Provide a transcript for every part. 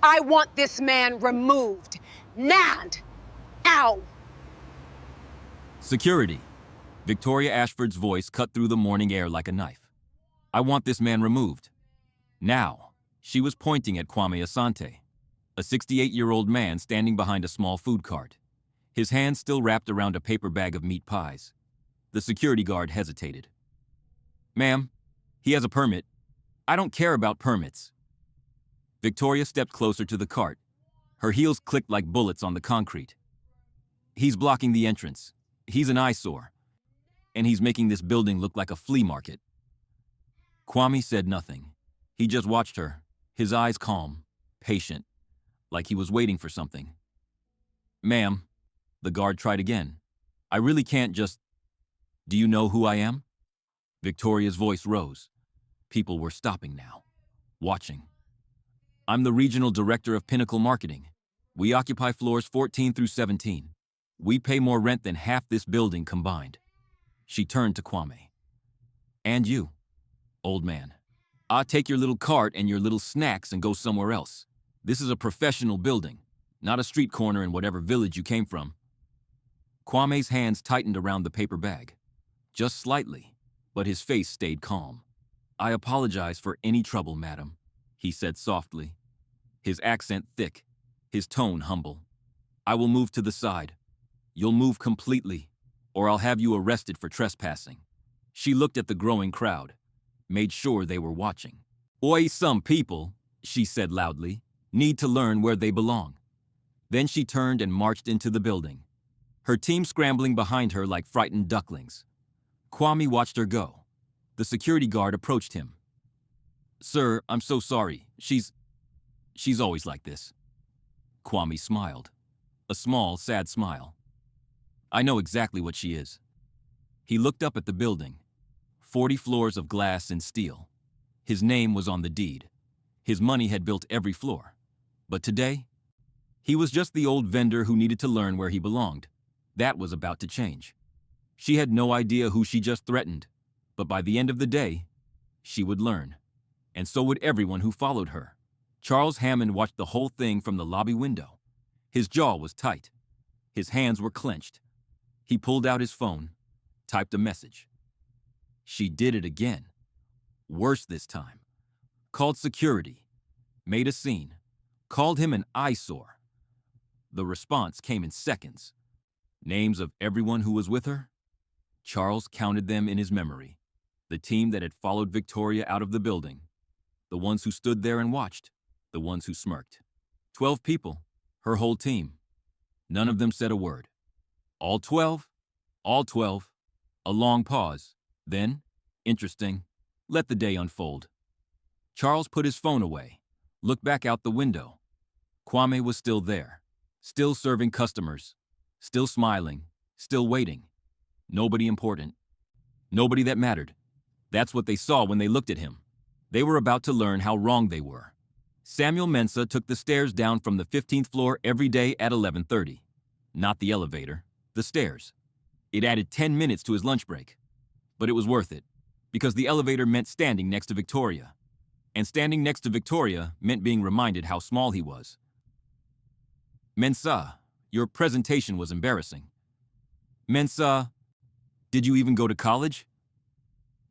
I want this man removed. Nand! Ow! Security. Victoria Ashford's voice cut through the morning air like a knife. I want this man removed. Now. She was pointing at Kwame Asante, a 68-year-old man standing behind a small food cart, his hands still wrapped around a paper bag of meat pies. The security guard hesitated. Ma'am, he has a permit. I don't care about permits. Victoria stepped closer to the cart. Her heels clicked like bullets on the concrete. He's blocking the entrance. He's an eyesore. And he's making this building look like a flea market. Kwame said nothing. He just watched her, his eyes calm, patient, like he was waiting for something. Ma'am, the guard tried again. I really can't just... Do you know who I am? Victoria's voice rose. People were stopping now, watching. I'm the regional director of Pinnacle Marketing. We occupy floors 14 through 17. We pay more rent than half this building combined. She turned to Kwame. And you, old man. Take your little cart and your little snacks and go somewhere else. This is a professional building, not a street corner in whatever village you came from. Kwame's hands tightened around the paper bag. Just slightly, but his face stayed calm. I apologize for any trouble, madam, he said softly, his accent thick, his tone humble. I will move to the side. You'll move completely, or I'll have you arrested for trespassing. She looked at the growing crowd, made sure they were watching. Some people, she said loudly, need to learn where they belong. Then she turned and marched into the building, her team scrambling behind her like frightened ducklings. Kwame watched her go. The security guard approached him. Sir, I'm so sorry. She's always like this. Kwame smiled, a small, sad smile. I know exactly what she is. He looked up at the building. 40 floors of glass and steel. His name was on the deed. His money had built every floor. But today, he was just the old vendor who needed to learn where he belonged. That was about to change. She had no idea who she just threatened, but by the end of the day, she would learn. And so would everyone who followed her. Charles Hammond watched the whole thing from the lobby window. His jaw was tight. His hands were clenched. He pulled out his phone, typed a message. She did it again. Worse this time. Called security. Made a scene. Called him an eyesore. The response came in seconds. Names of everyone who was with her? Charles counted them in his memory. The team that had followed Victoria out of the building. The ones who stood there and watched. The ones who smirked. 12 people. Her whole team. None of them said a word. All 12? All 12. A long pause. Then, interesting, let the day unfold. Charles put his phone away, looked back out the window. Kwame was still there, still serving customers, still smiling, still waiting. Nobody important. Nobody that mattered. That's what they saw when they looked at him. They were about to learn how wrong they were. Samuel Mensah took the stairs down from the 15th floor every day at 11:30. Not the elevator, the stairs. It added 10 minutes to his lunch break. But it was worth it, because the elevator meant standing next to Victoria. And standing next to Victoria meant being reminded how small he was. Mensah, your presentation was embarrassing. Mensah, did you even go to college?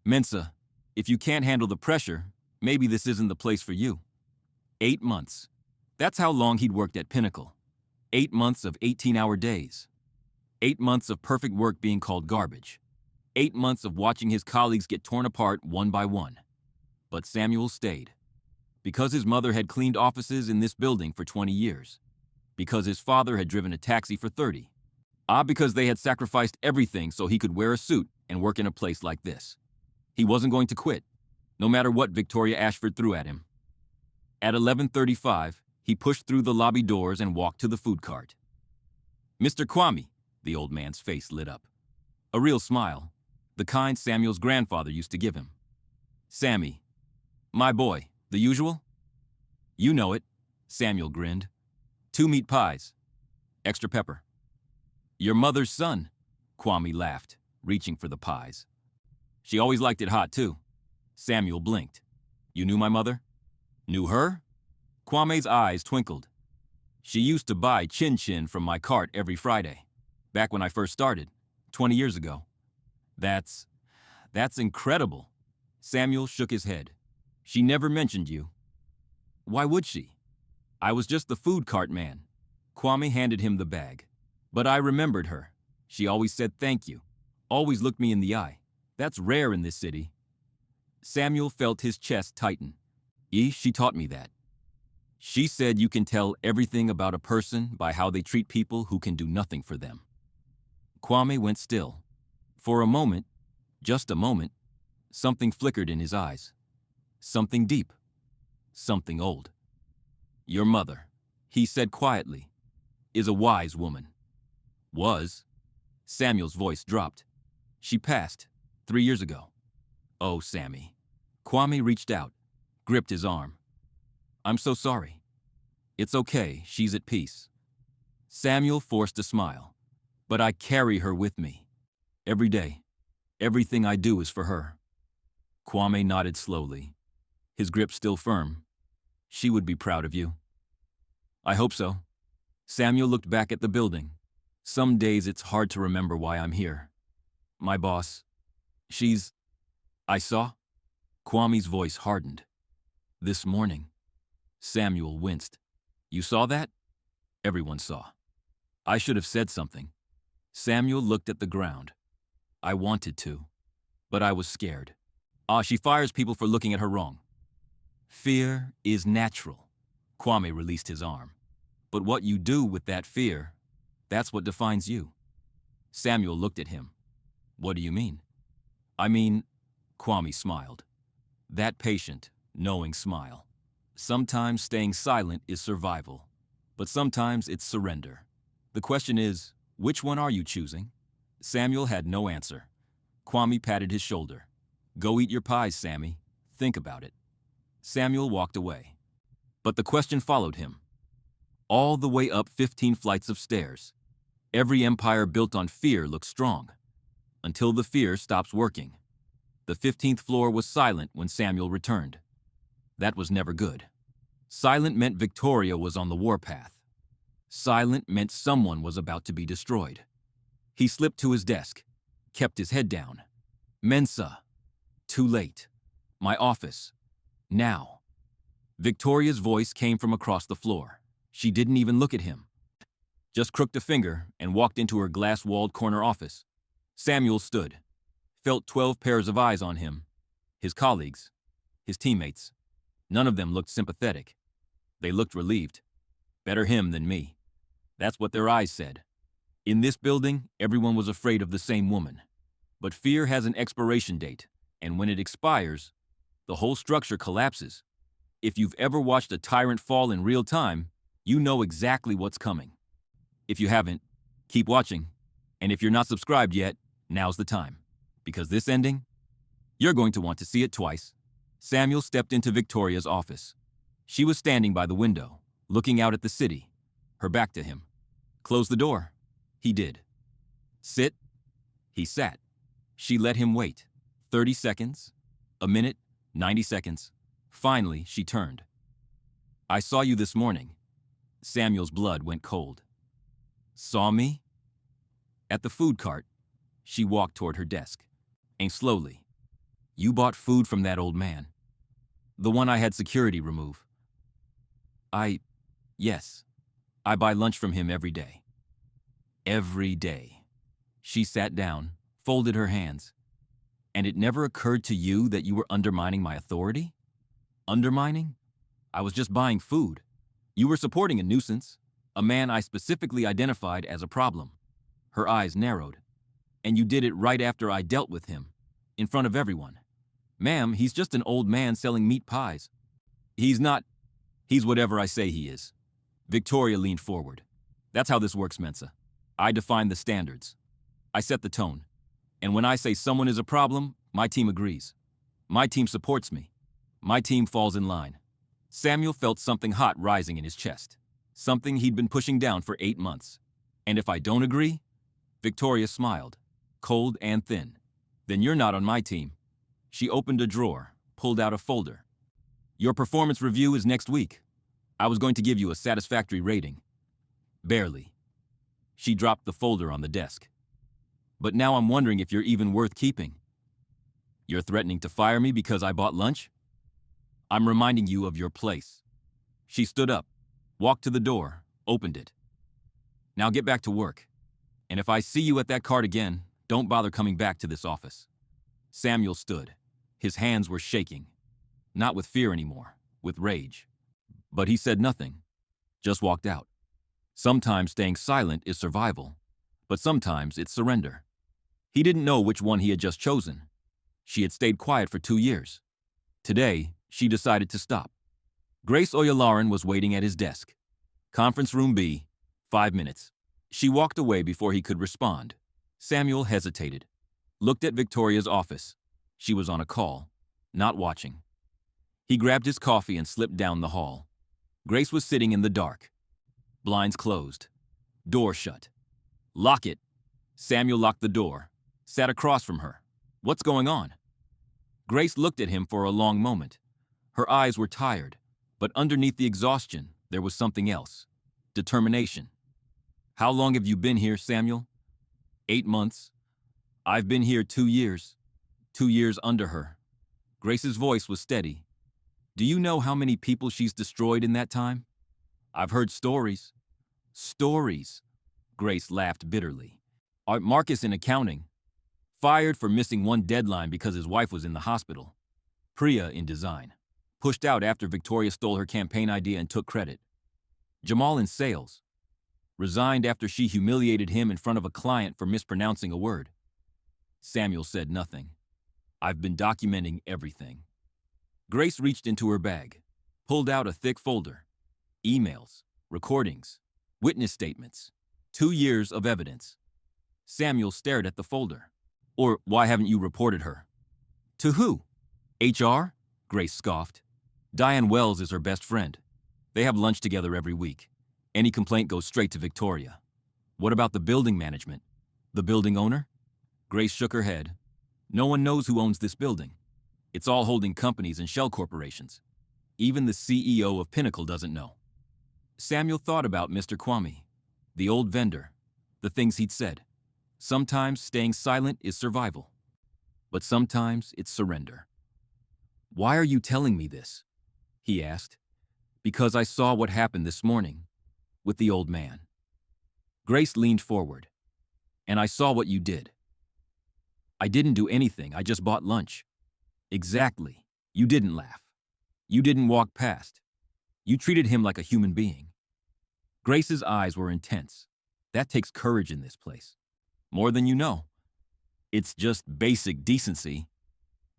Mensah, if you can't handle the pressure, maybe this isn't the place for you. 8 months. That's how long he'd worked at Pinnacle. 8 months of 18-hour days. 8 months of perfect work being called garbage. 8 months of watching his colleagues get torn apart one by one. But Samuel stayed. Because his mother had cleaned offices in this building for 20 years. Because his father had driven a taxi for 30. Because they had sacrificed everything so he could wear a suit and work in a place like this. He wasn't going to quit, no matter what Victoria Ashford threw at him. At 11:35, he pushed through the lobby doors and walked to the food cart. Mr. Kwame, the old man's face lit up. A real smile, the kind Samuel's grandfather used to give him. Sammy, my boy, the usual? You know it, Samuel grinned. 2 meat pies, extra pepper. Your mother's son, Kwame laughed, reaching for the pies. She always liked it hot, too. Samuel blinked. You knew my mother? Knew her? Kwame's eyes twinkled. She used to buy chin-chin from my cart every Friday, back when I first started, 20 years ago. That's incredible. Samuel shook his head. She never mentioned you. Why would she? I was just the food cart man. Kwame handed him the bag. But I remembered her. She always said thank you. Always looked me in the eye. That's rare in this city. Samuel felt his chest tighten. She taught me that. She said you can tell everything about a person by how they treat people who can do nothing for them. Kwame went still. For a moment, just a moment, something flickered in his eyes. Something deep. Something old. Your mother, he said quietly, is a wise woman. Was. Samuel's voice dropped. She passed 3 years ago. Oh, Sammy. Kwame reached out, gripped his arm. I'm so sorry. It's okay, she's at peace. Samuel forced a smile. But I carry her with me. Every day. Everything I do is for her. Kwame nodded slowly, his grip still firm. She would be proud of you. I hope so. Samuel looked back at the building. Some days it's hard to remember why I'm here. My boss. I saw. Kwame's voice hardened. This morning. Samuel winced. You saw that? Everyone saw. I should have said something. Samuel looked at the ground. I wanted to, but I was scared. She fires people for looking at her wrong. Fear is natural. Kwame released his arm. But what you do with that fear, that's what defines you. Samuel looked at him. What do you mean? I mean, Kwame smiled. That patient, knowing smile. Sometimes staying silent is survival, but sometimes it's surrender. The question is, which one are you choosing? Samuel had no answer. Kwame patted his shoulder. Go eat your pies, Sammy. Think about it. Samuel walked away. But the question followed him. All the way up 15 flights of stairs. Every empire built on fear looks strong. Until the fear stops working. The 15th floor was silent when Samuel returned. That was never good. Silent meant Victoria was on the warpath. Silent meant someone was about to be destroyed. He slipped to his desk, kept his head down. Mensa. Too late. My office. Now. Victoria's voice came from across the floor. She didn't even look at him. Just crooked a finger and walked into her glass-walled corner office. Samuel stood, felt 12 pairs of eyes on him. His colleagues, his teammates. None of them looked sympathetic. They looked relieved. Better him than me. That's what their eyes said. In this building, everyone was afraid of the same woman. But fear has an expiration date, and when it expires, the whole structure collapses. If you've ever watched a tyrant fall in real time, you know exactly what's coming. If you haven't, keep watching. And if you're not subscribed yet, now's the time. Because this ending, you're going to want to see it twice. Samuel stepped into Victoria's office. She was standing by the window, looking out at the city, her back to him. Close the door. He did. Sit. He sat. She let him wait. 30 seconds, a minute, 90 seconds. Finally, she turned. I saw you this morning. Samuel's blood went cold. Saw me? At the food cart. She walked toward her desk. And slowly. You bought food from that old man. The one I had security remove. Yes. I buy lunch from him every day. Every day. She sat down, folded her hands. And it never occurred to you that you were undermining my authority? Undermining? I was just buying food. You were supporting a nuisance, a man I specifically identified as a problem. Her eyes narrowed. And you did it right after I dealt with him, in front of everyone. Ma'am, he's just an old man selling meat pies. He's not. He's whatever I say he is. Victoria leaned forward. That's how this works, Mensa. I define the standards. I set the tone. And when I say someone is a problem, my team agrees. My team supports me. My team falls in line. Samuel felt something hot rising in his chest. Something he'd been pushing down for 8 months. And if I don't agree? Victoria smiled, cold and thin. Then you're not on my team. She opened a drawer, pulled out a folder. Your performance review is next week. I was going to give you a satisfactory rating. Barely. She dropped the folder on the desk. But now I'm wondering if you're even worth keeping. You're threatening to fire me because I bought lunch? I'm reminding you of your place. She stood up, walked to the door, opened it. Now get back to work. And if I see you at that cart again, don't bother coming back to this office. Samuel stood. His hands were shaking. Not with fear anymore, with rage. But he said nothing, just walked out. Sometimes staying silent is survival, but sometimes it's surrender. He didn't know which one he had just chosen. She had stayed quiet for 2 years. Today, she decided to stop. Grace Oyalaran was waiting at his desk. Conference room B, 5 minutes. She walked away before he could respond. Samuel hesitated, looked at Victoria's office. She was on a call, not watching. He grabbed his coffee and slipped down the hall. Grace was sitting in the dark. Blinds closed. Door shut. Lock it. Samuel locked the door, sat across from her. What's going on? Grace looked at him for a long moment. Her eyes were tired, but underneath the exhaustion, there was something else. Determination. How long have you been here, Samuel? 8 months. I've been here 2 years. 2 years under her. Grace's voice was steady. Do you know how many people she's destroyed in that time? I've heard stories. Stories. Grace laughed bitterly. Marcus in accounting. Fired for missing one deadline because his wife was in the hospital. Priya in design. Pushed out after Victoria stole her campaign idea and took credit. Jamal in sales. Resigned after she humiliated him in front of a client for mispronouncing a word. Samuel said nothing. I've been documenting everything. Grace reached into her bag, pulled out a thick folder. Emails, recordings, witness statements, 2 years of evidence. Samuel stared at the folder. Or why haven't you reported her? To who? HR? Grace scoffed. Diane Wells is her best friend. They have lunch together every week. Any complaint goes straight to Victoria. What about the building management? The building owner? Grace shook her head. No one knows who owns this building. It's all holding companies and shell corporations. Even the CEO of Pinnacle doesn't know. Samuel thought about Mr. Kwame, the old vendor, the things he'd said. Sometimes staying silent is survival, but sometimes it's surrender. Why are you telling me this? He asked. Because I saw what happened this morning with the old man. Grace leaned forward. And I saw what you did. I didn't do anything, I just bought lunch. Exactly. You didn't laugh. You didn't walk past. You treated him like a human being. Grace's eyes were intense. That takes courage in this place. More than you know. It's just basic decency.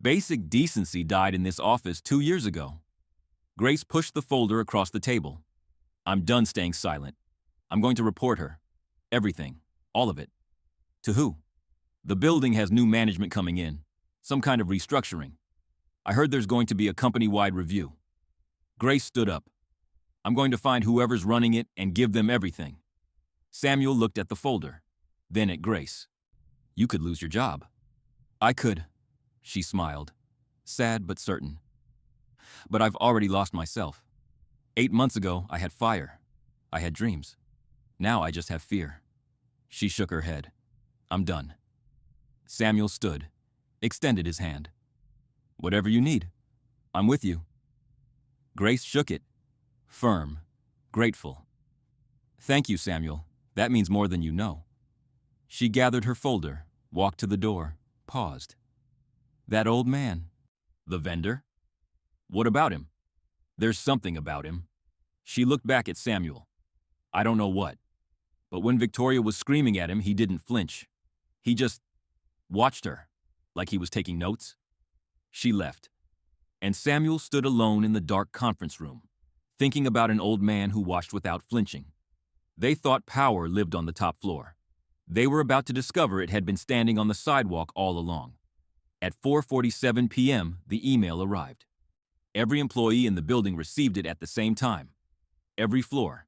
Basic decency died in this office 2 years ago. Grace pushed the folder across the table. I'm done staying silent. I'm going to report her. Everything. All of it. To who? The building has new management coming in. Some kind of restructuring. I heard there's going to be a company-wide review. Grace stood up. I'm going to find whoever's running it and give them everything. Samuel looked at the folder, then at Grace. You could lose your job. I could, she smiled, sad but certain. But I've already lost myself. 8 months ago, I had fire. I had dreams. Now I just have fear. She shook her head. I'm done. Samuel stood, extended his hand. Whatever you need, I'm with you. Grace shook it, firm, grateful. Thank you, Samuel. That means more than you know. She gathered her folder, walked to the door, paused. That old man. The vendor? What about him? There's something about him. She looked back at Samuel. I don't know what. But when Victoria was screaming at him, he didn't flinch. He just watched her, like he was taking notes. She left, and Samuel stood alone in the dark conference room, thinking about an old man who watched without flinching. They thought power lived on the top floor. They were about to discover it had been standing on the sidewalk all along. At 4:47 p.m., the email arrived. Every employee in the building received it at the same time. Every floor,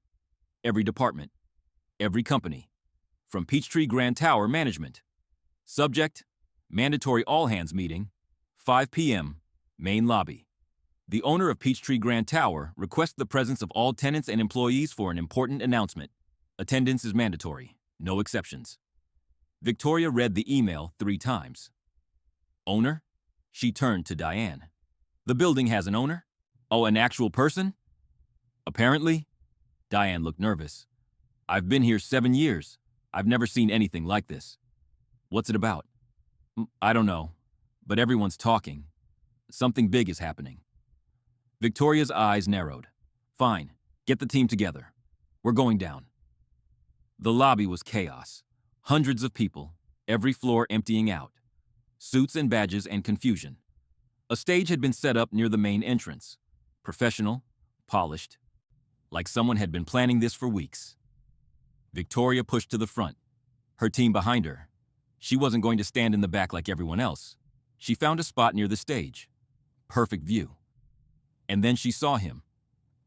every department, every company. From Peachtree Grand Tower Management. Subject, mandatory all-hands meeting, 5 p.m., main lobby. The owner of Peachtree Grand Tower requests the presence of all tenants and employees for an important announcement. Attendance is mandatory, no exceptions. Victoria read the email 3 times. Owner? She turned to Diane. The building has an owner? Oh, an actual person? Apparently. Diane looked nervous. I've been here 7 years. I've never seen anything like this. What's it about? I don't know, but everyone's talking. Something big is happening. Victoria's eyes narrowed. Fine, get the team together. We're going down. The lobby was chaos. Hundreds of people, every floor emptying out. Suits and badges and confusion. A stage had been set up near the main entrance. Professional, polished, like someone had been planning this for weeks. Victoria pushed to the front, her team behind her. She wasn't going to stand in the back like everyone else. She found a spot near the stage. Perfect view. And then she saw him,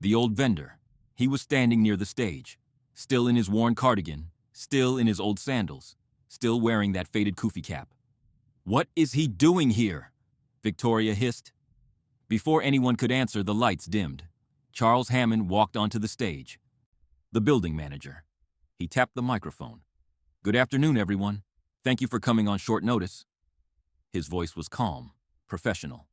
the old vendor. He was standing near the stage, still in his worn cardigan, still in his old sandals, still wearing that faded kufi cap. What is he doing here? Victoria hissed. Before anyone could answer, the lights dimmed. Charles Hammond walked onto the stage. The building manager. He tapped the microphone. Good afternoon, everyone. Thank you for coming on short notice. His voice was calm, professional.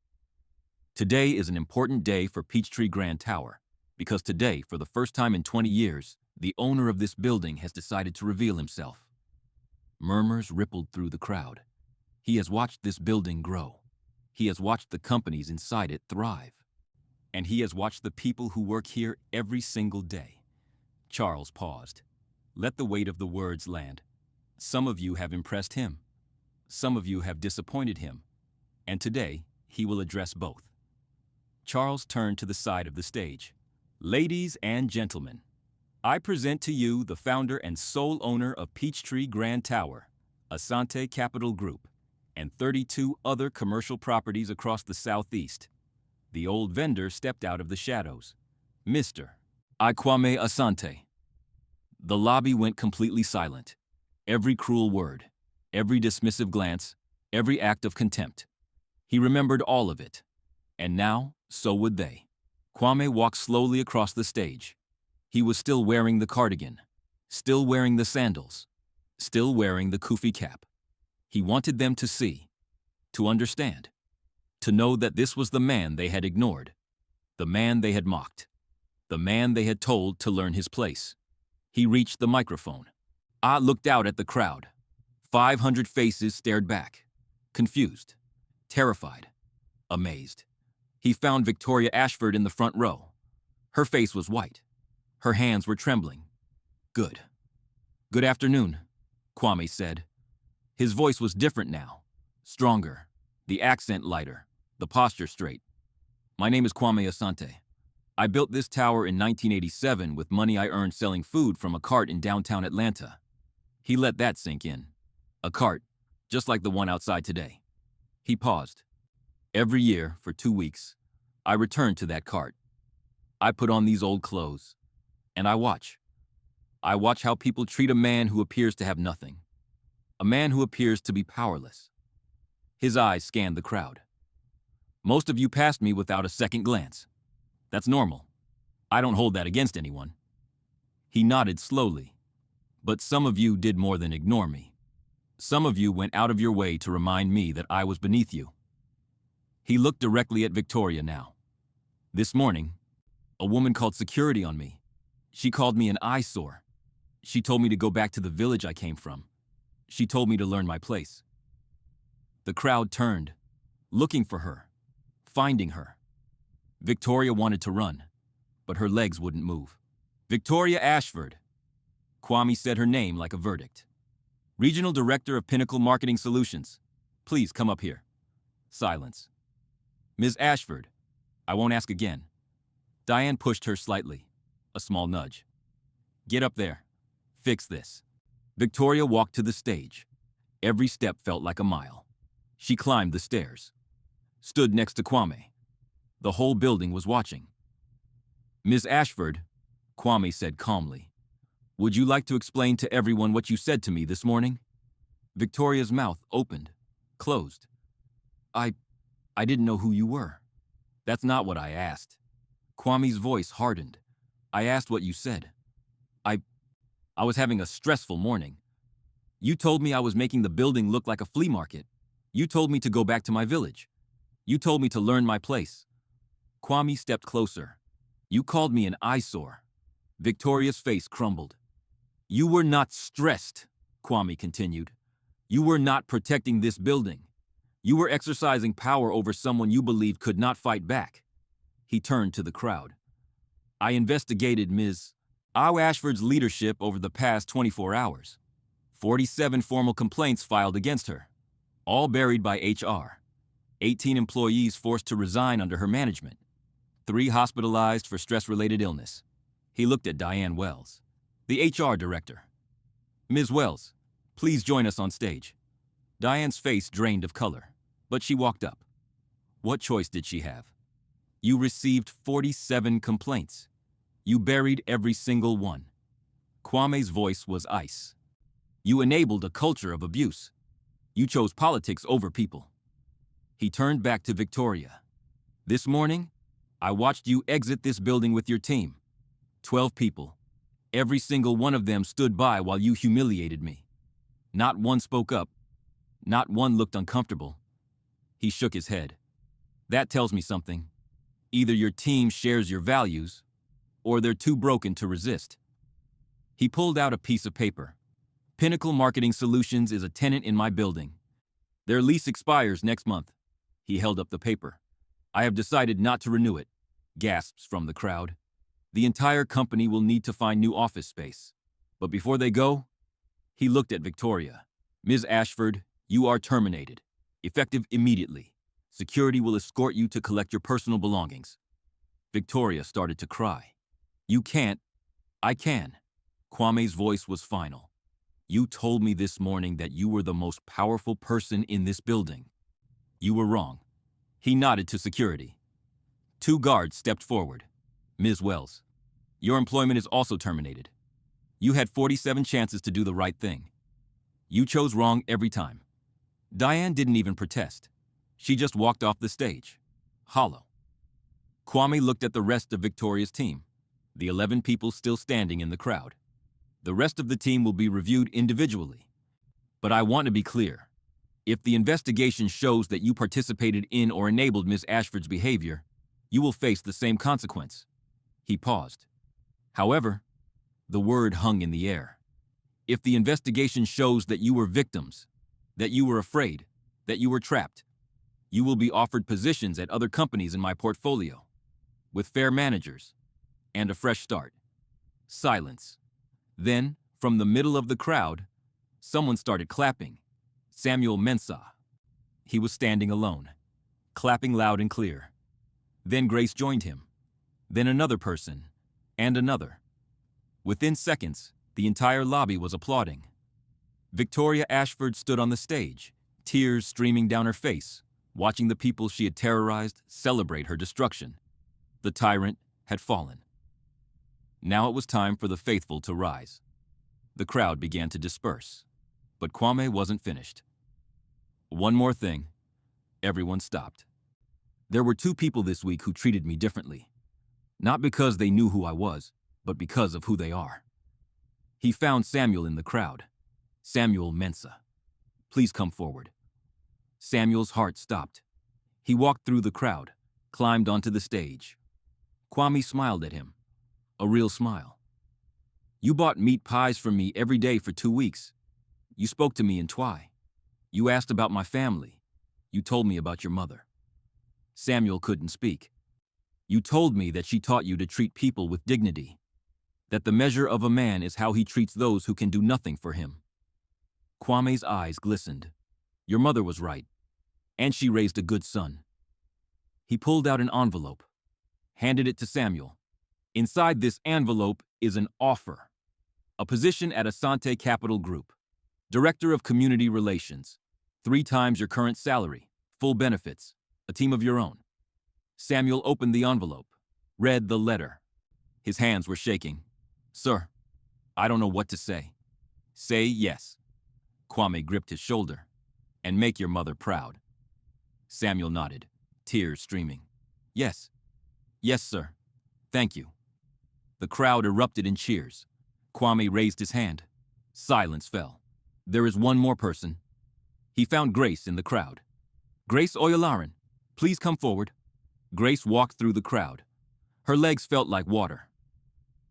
Today is an important day for Peachtree Grand Tower, because today, for the first time in 20 years, the owner of this building has decided to reveal himself. Murmurs rippled through the crowd. He has watched this building grow. He has watched the companies inside it thrive. And he has watched the people who work here every single day. Charles paused. Let the weight of the words land. Some of you have impressed him. Some of you have disappointed him. And today, he will address both. Charles turned to the side of the stage. Ladies and gentlemen, I present to you the founder and sole owner of Peachtree Grand Tower, Asante Capital Group, and 32 other commercial properties across the Southeast. The old vendor stepped out of the shadows. Mr. Kwame Asante. The lobby went completely silent. Every cruel word, every dismissive glance, every act of contempt. He remembered all of it. And now, so would they. Kwame walked slowly across the stage. He was still wearing the cardigan, still wearing the sandals, still wearing the kufi cap. He wanted them to see, to understand, to know that this was the man they had ignored, the man they had mocked, the man they had told to learn his place. He reached the microphone. I looked out at the crowd. 500 faces stared back, confused, terrified, amazed. He found Victoria Ashford in the front row. Her face was white. Her hands were trembling. Good. Good afternoon, Kwame said. His voice was different now, stronger, the accent lighter, the posture straight. My name is Kwame Asante. I built this tower in 1987 with money I earned selling food from a cart in downtown Atlanta. He let that sink in. A cart, just like the one outside today. He paused. Every year, for 2 weeks, I return to that cart. I put on these old clothes, and I watch. I watch how people treat a man who appears to have nothing. A man who appears to be powerless. His eyes scanned the crowd. Most of you passed me without a second glance. That's normal. I don't hold that against anyone. He nodded slowly. But some of you did more than ignore me. Some of you went out of your way to remind me that I was beneath you. He looked directly at Victoria now. This morning, a woman called security on me. She called me an eyesore. She told me to go back to the village I came from. She told me to learn my place. The crowd turned, looking for her, finding her. Victoria wanted to run, but her legs wouldn't move. Victoria Ashford. Kwame said her name like a verdict. Regional Director of Pinnacle Marketing Solutions. Please come up here. Silence. Ms. Ashford. I won't ask again. Diane pushed her slightly. A small nudge. Get up there. Fix this. Victoria walked to the stage. Every step felt like a mile. She climbed the stairs. Stood next to Kwame. The whole building was watching. Ms. Ashford, Kwame said calmly, would you like to explain to everyone what you said to me this morning? Victoria's mouth opened, closed. I didn't know who you were. That's not what I asked. Kwame's voice hardened. I asked what you said. I I was having a stressful morning. You told me I was making the building look like a flea market. You told me to go back to my village. You told me to learn my place. Kwame stepped closer. You called me an eyesore. Victoria's face crumbled. You were not stressed, Kwame continued. You were not protecting this building. You were exercising power over someone you believed could not fight back. He turned to the crowd. I investigated Ms. Ashford's leadership over the past 24 hours. 47 formal complaints filed against her, all buried by HR. 18 employees forced to resign under her management. 3 hospitalized for stress-related illness. He looked at Diane Wells, the HR director. Ms. Wells, please join us on stage. Diane's face drained of color, but she walked up. What choice did she have? You received 47 complaints. You buried every single one. Kwame's voice was ice. You enabled a culture of abuse. You chose politics over people. He turned back to Victoria. This morning, I watched you exit this building with your team. 12 people. Every single one of them stood by while you humiliated me. Not one spoke up. Not one looked uncomfortable. He shook his head. That tells me something. Either your team shares your values, or they're too broken to resist. He pulled out a piece of paper. Pinnacle Marketing Solutions is a tenant in my building. Their lease expires next month. He held up the paper. I have decided not to renew it. Gasps from the crowd. The entire company will need to find new office space. But before they go, he looked at Victoria. Ms. Ashford, you are terminated. Effective immediately. Security will escort you to collect your personal belongings. Victoria started to cry. You can't. I can. Kwame's voice was final. You told me this morning that you were the most powerful person in this building. You were wrong. He nodded to security. 2 guards stepped forward. Ms. Wells, your employment is also terminated. You had 47 chances to do the right thing. You chose wrong every time. Diane didn't even protest. She just walked off the stage, hollow. Kwame looked at the rest of Victoria's team, the 11 people still standing in the crowd. The rest of the team will be reviewed individually. But I want to be clear. If the investigation shows that you participated in or enabled Ms. Ashford's behavior, you will face the same consequence. He paused. However, the word hung in the air. If the investigation shows that you were victims, that you were afraid, that you were trapped, you will be offered positions at other companies in my portfolio, with fair managers, and a fresh start. Silence. Then, from the middle of the crowd, someone started clapping. Samuel Mensah. He was standing alone, clapping loud and clear. Then Grace joined him. Then another person, and another. Within seconds, the entire lobby was applauding. Victoria Ashford stood on the stage, tears streaming down her face, watching the people she had terrorized celebrate her destruction. The tyrant had fallen. Now it was time for the faithful to rise. The crowd began to disperse, but Kwame wasn't finished. One more thing. Everyone stopped. There were 2 people this week who treated me differently. Not because they knew who I was, but because of who they are. He found Samuel in the crowd. Samuel Mensah. Please come forward. Samuel's heart stopped. He walked through the crowd, climbed onto the stage. Kwame smiled at him. A real smile. You bought meat pies for me every day for 2 weeks. You spoke to me in Twi. You asked about my family. You told me about your mother. Samuel couldn't speak. You told me that she taught you to treat people with dignity, that the measure of a man is how he treats those who can do nothing for him. Kwame's eyes glistened. Your mother was right, and she raised a good son. He pulled out an envelope, handed it to Samuel. Inside this envelope is an offer. A position at Asante Capital Group, Director of Community Relations, 3 times your current salary, full benefits, a team of your own. Samuel opened the envelope, read the letter. His hands were shaking. Sir, I don't know what to say. Say yes. Kwame gripped his shoulder. And make your mother proud. Samuel nodded, tears streaming. Yes. Yes, sir. Thank you. The crowd erupted in cheers. Kwame raised his hand. Silence fell. There is one more person. He found Grace in the crowd. Grace Oyalaran, please come forward. Grace walked through the crowd. Her legs felt like water.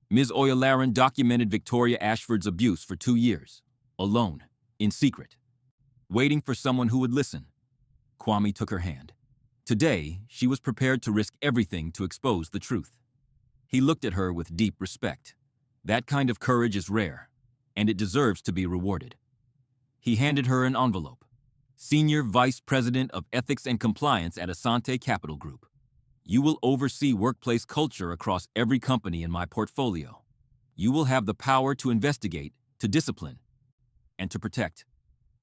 Ms. Oyalaran documented Victoria Ashford's abuse for 2 years, alone, in secret, waiting for someone who would listen. Kwame took her hand. Today, she was prepared to risk everything to expose the truth. He looked at her with deep respect. That kind of courage is rare, and it deserves to be rewarded. He handed her an envelope. Senior Vice President of Ethics and Compliance at Asante Capital Group. You will oversee workplace culture across every company in my portfolio. You will have the power to investigate, to discipline, and to protect.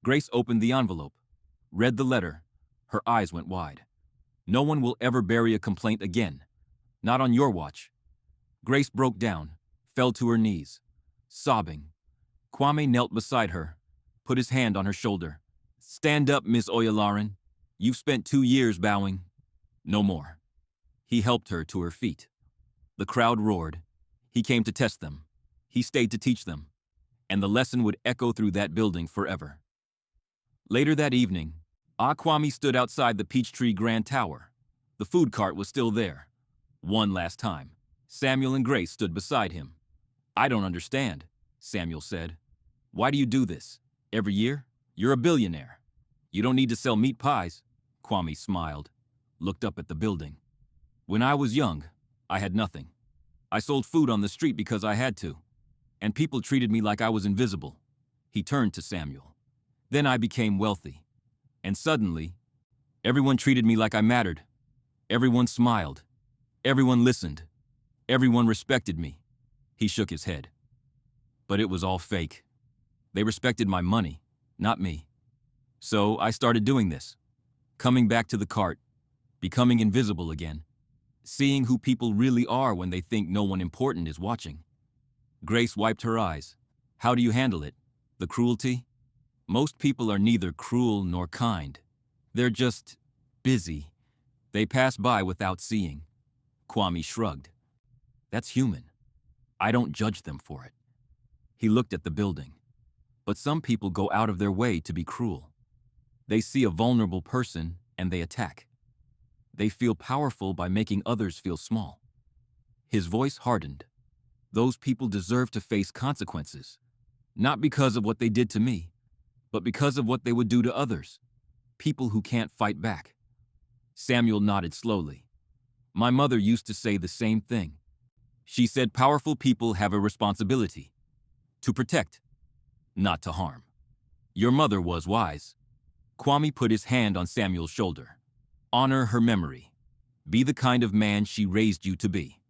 Grace opened the envelope, read the letter. Her eyes went wide. No one will ever bury a complaint again. Not on your watch. Grace broke down, fell to her knees, sobbing. Kwame knelt beside her, put his hand on her shoulder. Stand up, Miss Oyalaran. You've spent 2 years bowing. No more. He helped her to her feet. The crowd roared. He came to test them. He stayed to teach them. And the lesson would echo through that building forever. Later that evening, Kwame stood outside the Peachtree Grand Tower. The food cart was still there. One last time, Samuel and Grace stood beside him. I don't understand, Samuel said. Why do you do this? Every year? You're a billionaire. You don't need to sell meat pies. Kwame smiled, looked up at the building. When I was young, I had nothing. I sold food on the street because I had to, and people treated me like I was invisible. He turned to Samuel. Then I became wealthy, and suddenly, everyone treated me like I mattered. Everyone smiled. Everyone listened. Everyone respected me. He shook his head. But it was all fake. They respected my money, not me. So I started doing this, coming back to the cart, becoming invisible again, seeing who people really are when they think no one important is watching. Grace wiped her eyes. How do you handle it? The cruelty? Most people are neither cruel nor kind. They're just busy. They pass by without seeing. Kwame shrugged. That's human. I don't judge them for it. He looked at the building. But some people go out of their way to be cruel. They see a vulnerable person and they attack. They feel powerful by making others feel small. His voice hardened. Those people deserve to face consequences, not because of what they did to me, but because of what they would do to others, people who can't fight back. Samuel nodded slowly. My mother used to say the same thing. She said powerful people have a responsibility to protect, not to harm. Your mother was wise. Kwame put his hand on Samuel's shoulder. Honor her memory. Be the kind of man she raised you to be.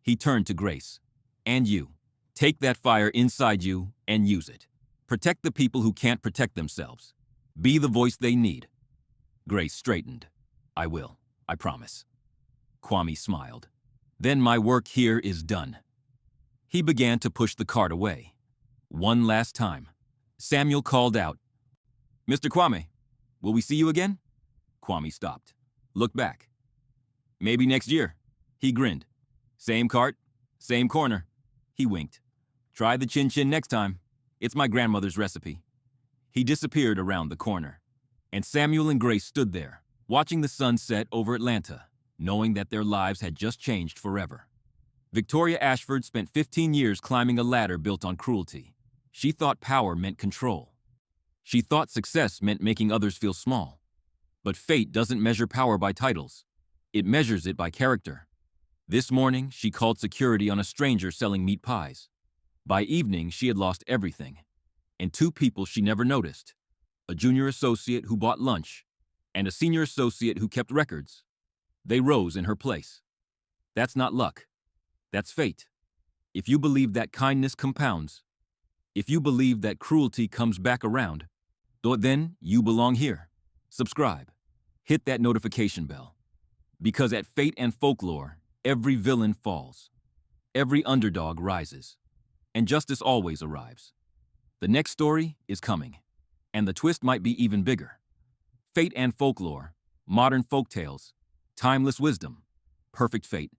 He turned to Grace. And you. Take that fire inside you and use it. Protect the people who can't protect themselves. Be the voice they need. Grace straightened. I will. I promise. Kwame smiled. Then my work here is done. He began to push the cart away. One last time. Samuel called out, Mr. Kwame, will we see you again? Kwame stopped. Looked back. Maybe next year. He grinned. Same cart, same corner. He winked. Try the chin-chin next time. It's my grandmother's recipe. He disappeared around the corner. And Samuel and Grace stood there, watching the sun set over Atlanta, knowing that their lives had just changed forever. Victoria Ashford spent 15 years climbing a ladder built on cruelty. She thought power meant control. She thought success meant making others feel small. But fate doesn't measure power by titles. It measures it by character. This morning, she called security on a stranger selling meat pies. By evening, she had lost everything. And 2 people she never noticed. A junior associate who bought lunch, and a senior associate who kept records. They rose in her place. That's not luck. That's fate. If you believe that kindness compounds, if you believe that cruelty comes back around, then you belong here. Subscribe. Hit that notification bell. Because at Fate and Folklore, every villain falls. Every underdog rises. And justice always arrives. The next story is coming. And the twist might be even bigger. Fate and Folklore, modern folktales, timeless wisdom, perfect fate.